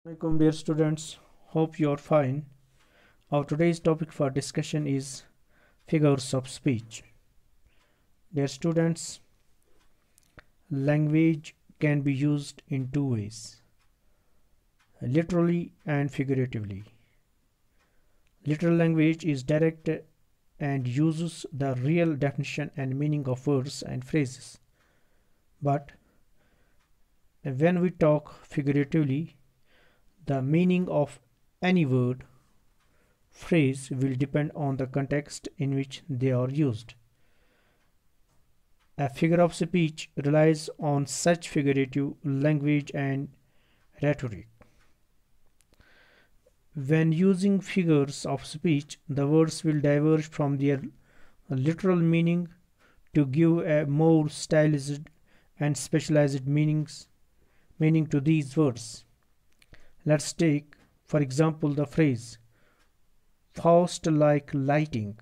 Welcome dear students, hope you are fine. Our today's topic for discussion is figures of speech. Dear students, language can be used in two ways, literally and figuratively. Literal language is direct and uses the real definition and meaning of words and phrases. But when we talk figuratively, the meaning of any word phrase will depend on the context in which they are used. A figure of speech relies on such figurative language and rhetoric. When using figures of speech, the words will diverge from their literal meaning to give a more stylized and specialized meaning to these words. Let's take, for example, the phrase "fast like lighting."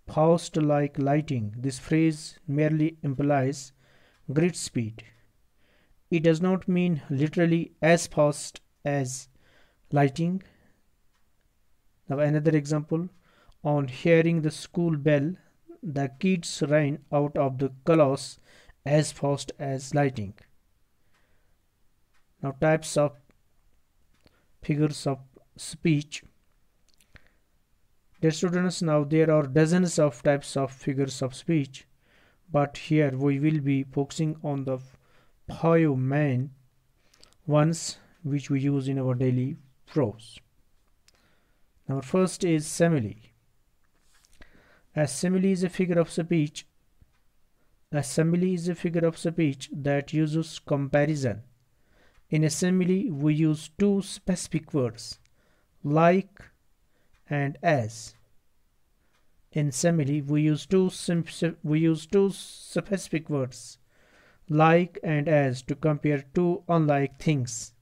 Fast like lighting. This phrase merely implies great speed. It does not mean literally as fast as lighting. Now, another example: on hearing the school bell, the kids ran out of the class as fast as lighting. Now, types of figures of speech. Dear students, now there are dozens of types of figures of speech, but here we will be focusing on the five main ones which we use in our daily prose. Now, first is simile. A simile is a figure of speech. A simile is a figure of speech that uses comparison. In a simile, we use two specific words, like and as. In simile, we use two specific words, like and as, to compare two unlike things.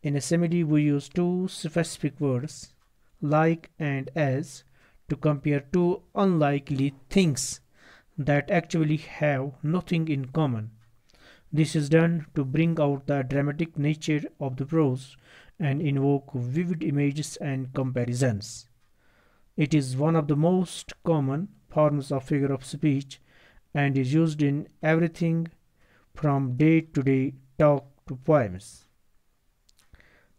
In a simile, we use two specific words, like and as, to compare two unlikely things that actually have nothing in common. This is done to bring out the dramatic nature of the prose and invoke vivid images and comparisons. It is one of the most common forms of figure of speech and is used in everything from day-to-day talk to poems.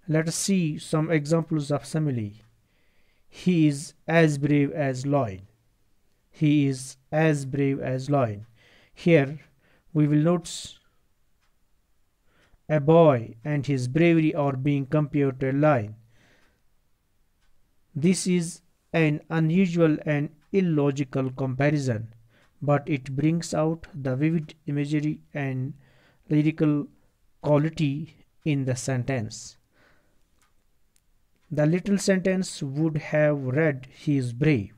Let us see some examples of simile. He is as brave as lion. He is as brave as lion. Here we will notice a boy and his bravery are being compared to a lion. This is an unusual and illogical comparison, but it brings out the vivid imagery and lyrical quality in the sentence. The little sentence would have read, "He is brave."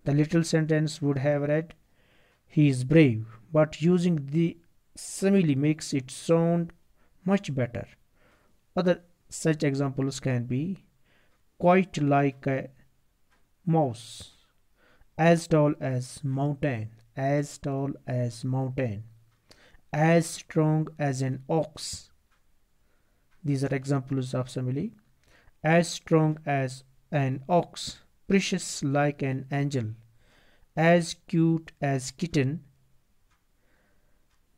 The little sentence would have read, "He is brave," but using the simile makes it sound much better. Other such examples can be quite like a mouse, as tall as mountain, as tall as mountain, as strong as an ox. These are examples of simile. As strong as an ox, precious like an angel, as cute as kitten,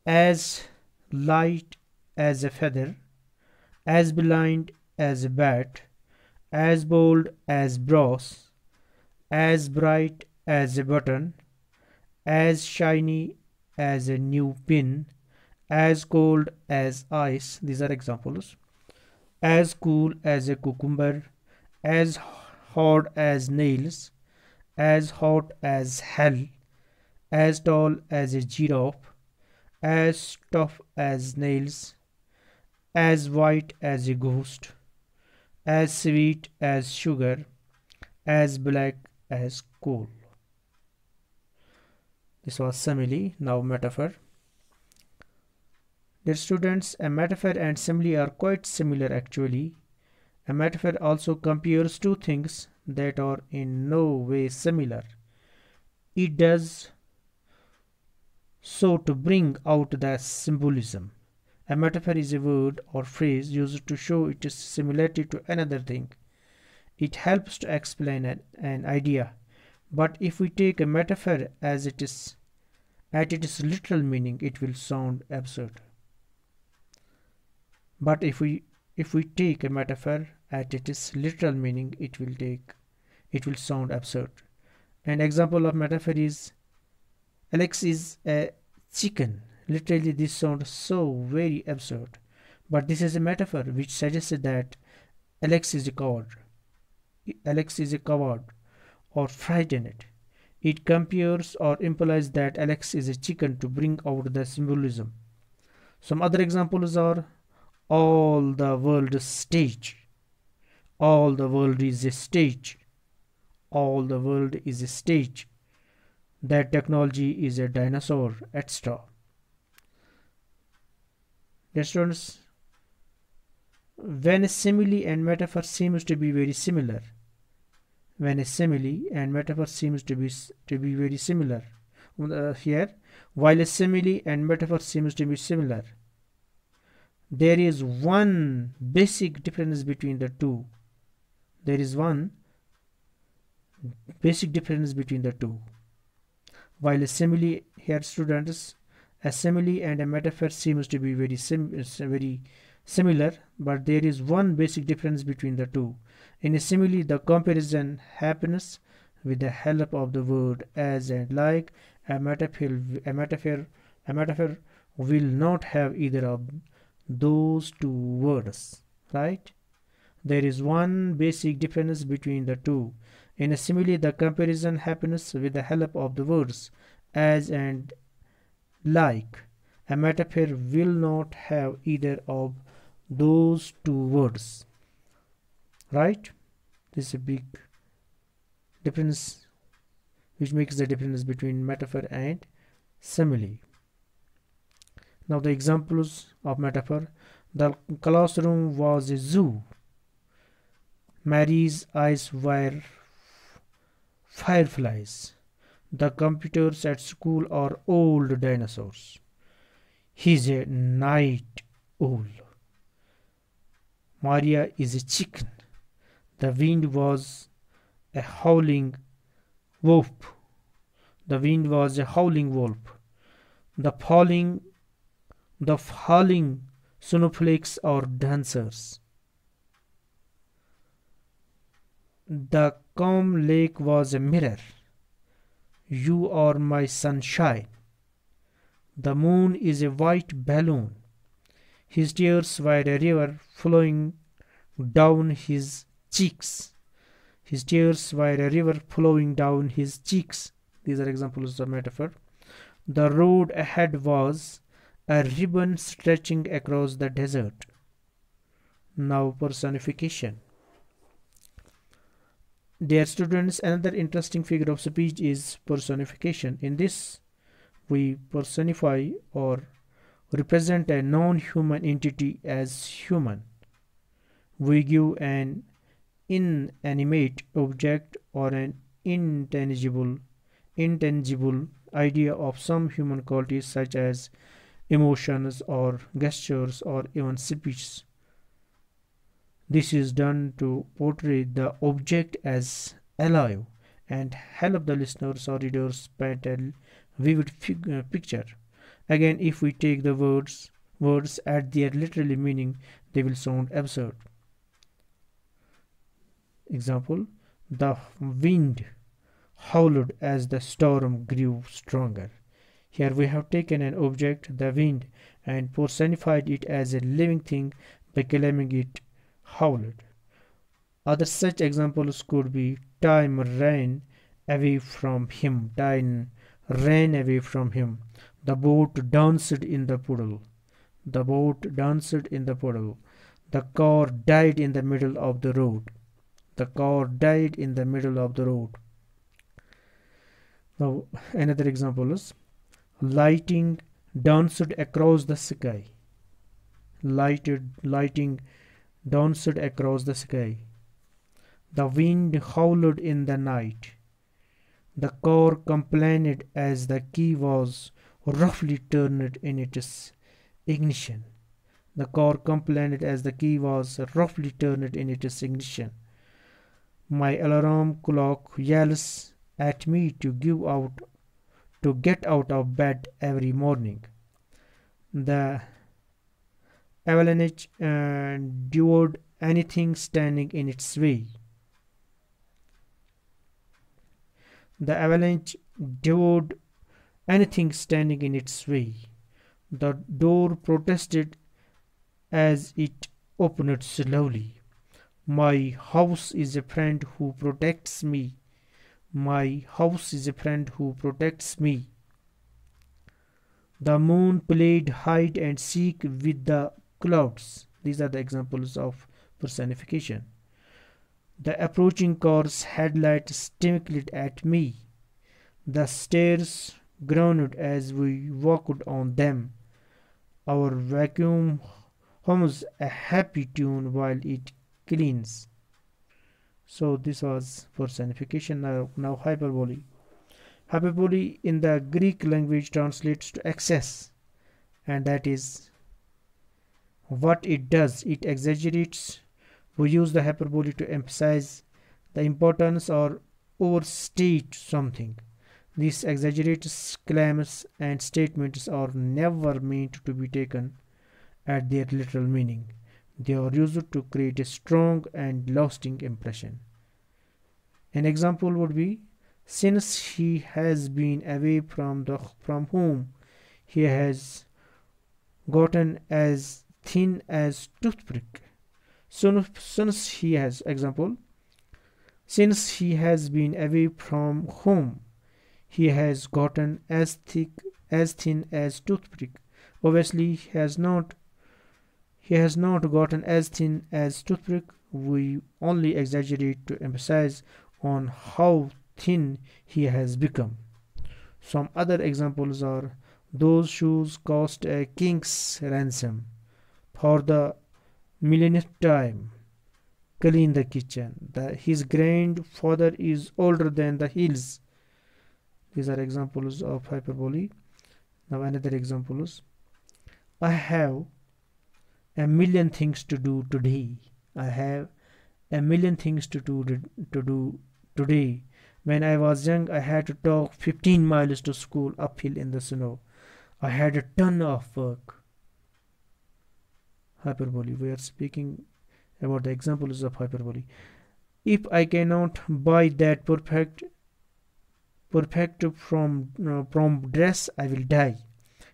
as light as a feather, as blind as a bat, as bold as brass, as bright as a button, as shiny as a new pin, as cold as ice. These are examples. As cool as a cucumber, as hard as nails, as hot as hell, as tall as a giraffe, as tough as nails, as white as a ghost, as sweet as sugar, as black as coal. This was simile. Now metaphor. Dear students, a metaphor and simile are quite similar actually. A metaphor also compares two things that are in no way similar. It does so to bring out the symbolism. A metaphor is a word or phrase used to show its similarity to another thing. It helps to explain an idea. But if we take a metaphor as it is at its literal meaning, it will sound absurd. But if we take a metaphor at its literal meaning, it will sound absurd. An example of metaphor is Alex is a chicken. Literally, this sounds so very absurd. But this is a metaphor which suggests that Alex is a coward. Alex is a coward or frightened. It compares or implies that Alex is a chicken to bring out the symbolism. Some other examples are all the world is stage. All the world is a stage. All the world is a stage. That technology is a dinosaur, etc. Dear students, when a simile and metaphor seems to be very similar, when a simile and metaphor seems to be very similar, here, while a simile and metaphor seems to be similar, there is one basic difference between the two. There is one basic difference between the two. While a simile, here students, a simile and a metaphor seems to be very similar, but there is one basic difference between the two. In a simile, the comparison happens with the help of the word as and like. A metaphor will not have either of those two words, right? There is one basic difference between the two. In a simile, the comparison happens with the help of the words as and like. A metaphor will not have either of those two words, right? This is a big difference which makes the difference between metaphor and simile. Now the examples of metaphor. The classroom was a zoo. Mary's eyes were fireflies. The computers at school are old dinosaurs. He's a night owl. Maria is a chicken. The wind was a howling wolf. The wind was a howling wolf. The falling snowflakes are dancers. The calm lake was a mirror. You are my sunshine. The moon is a white balloon. His tears were a river flowing down his cheeks. His tears were a river flowing down his cheeks. These are examples of metaphor. The road ahead was a ribbon stretching across the desert. Now personification. Dear students, another interesting figure of speech is personification. In this, we personify or represent a non-human entity as human. We give an inanimate object or an intangible idea of some human qualities such as emotions or gestures or even speech. This is done to portray the object as alive and help the listeners or readers paint a vivid picture. Again, if we take the words at their literal meaning, they will sound absurd. Example: the wind howled as the storm grew stronger. Here we have taken an object, the wind, and personified it as a living thing by claiming it howled. Other such examples could be time ran away from him. Time ran away from him. The boat danced in the puddle. The boat danced in the puddle. The car died in the middle of the road. The car died in the middle of the road. Now another example is lighting danced across the sky. Lighting danced across the sky. The wind howled in the night. The car complained as the key was roughly turned in its ignition. The car complained as the key was roughly turned in its ignition. My alarm clock yells at me to get out of bed every morning. The avalanche devoured anything standing in its way. The avalanche devoured anything standing in its way. The door protested as it opened slowly. My house is a friend who protects me. My house is a friend who protects me. The moon played hide and seek with the clouds. These are the examples of personification. The approaching car's headlights twinkled at me. The stairs groaned as we walked on them. Our vacuum hums a happy tune while it cleans. So this was personification. Now hyperbole. Hyperbole in the Greek language translates to excess, and that is what it does. It exaggerates. We use the hyperbole to emphasize the importance or overstate something. These exaggerated claims and statements are never meant to be taken at their literal meaning. They are used to create a strong and lasting impression. An example would be, since he has been away from home, he has gotten as thin as toothpick. So, since he has example, since he has been away from home, he has gotten as thin as toothpick. Obviously, he has not gotten as thin as toothpick. We only exaggerate to emphasize on how thin he has become. Some other examples are, those shoes cost a king's ransom. For the millionth time, clean the kitchen. His grandfather is older than the hills. These are examples of hyperbole. Now another example is, I have a million things to do today. I have a million things to do today. When I was young, I had to walk 15 miles to school uphill in the snow. I had a ton of work. Hyperbole. We are speaking about the examples of hyperbole. If I cannot buy that perfect prom dress, I will die.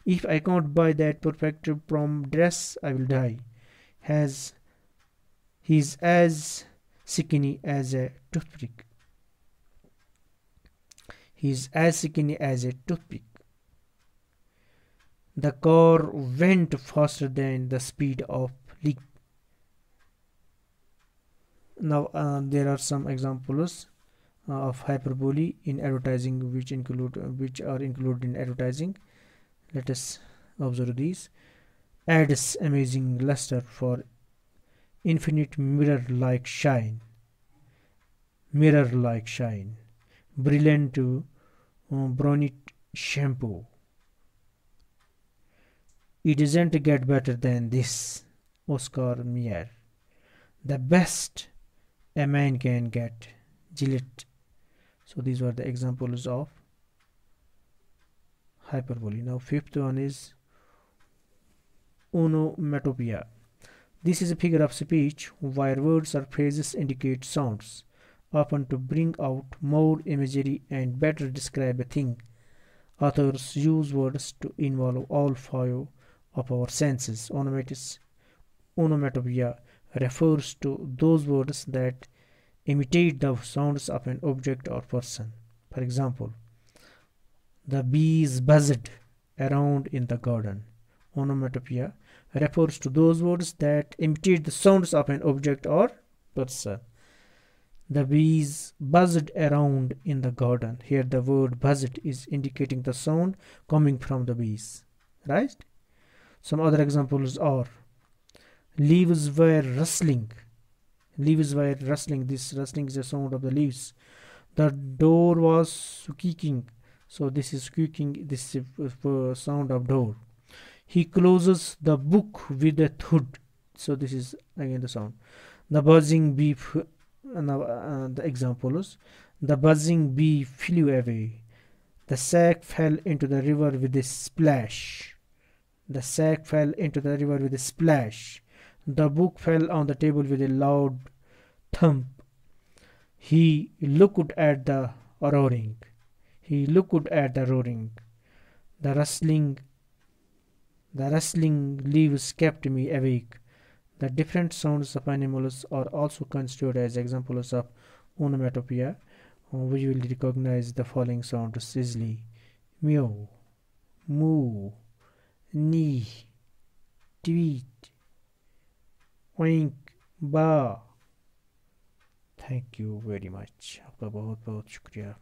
If I can't buy that perfect prom dress, I will die. He's as skinny as a toothpick. He's as skinny as a toothpick. The car went faster than the speed of light. Now there are some examples of hyperbole in advertising which are included in advertising. Let us observe these. Adds amazing luster for infinite mirror-like shine. Mirror-like shine. Brilliant to Bronite shampoo. It doesn't get better than this. Oscar Mayer. The best a man can get. Gillette. So these were the examples of hyperbole. Now fifth one is onomatopoeia. This is a figure of speech where words or phrases indicate sounds, often to bring out more imagery and better describe a thing. Authors use words to involve all five of our senses. Onomatopoeia refers to those words that imitate the sounds of an object or person. For example, the bees buzzed around in the garden. Onomatopoeia refers to those words that imitate the sounds of an object or person. The bees buzzed around in the garden. Here the word buzzed is indicating the sound coming from the bees. Right? Some other examples are, leaves were rustling. Leaves were rustling. This rustling is the sound of the leaves. The door was squeaking. So this is squeaking. This is the sound of door. He closes the book with a thud. So this is again the sound. The buzzing bee. Now the example is: the buzzing bee flew away. The sack fell into the river with a splash. The sack fell into the river with a splash. The book fell on the table with a loud thump. He looked at the roaring. He looked at the roaring. The rustling the rustling leaves kept me awake. The different sounds of animals are also considered as examples of onomatopoeia. We will recognize the following sounds easily: meow, moo, nee, tweet, oink, ba. Thank you very much, आपका बहुत बहुत शुक्रिया.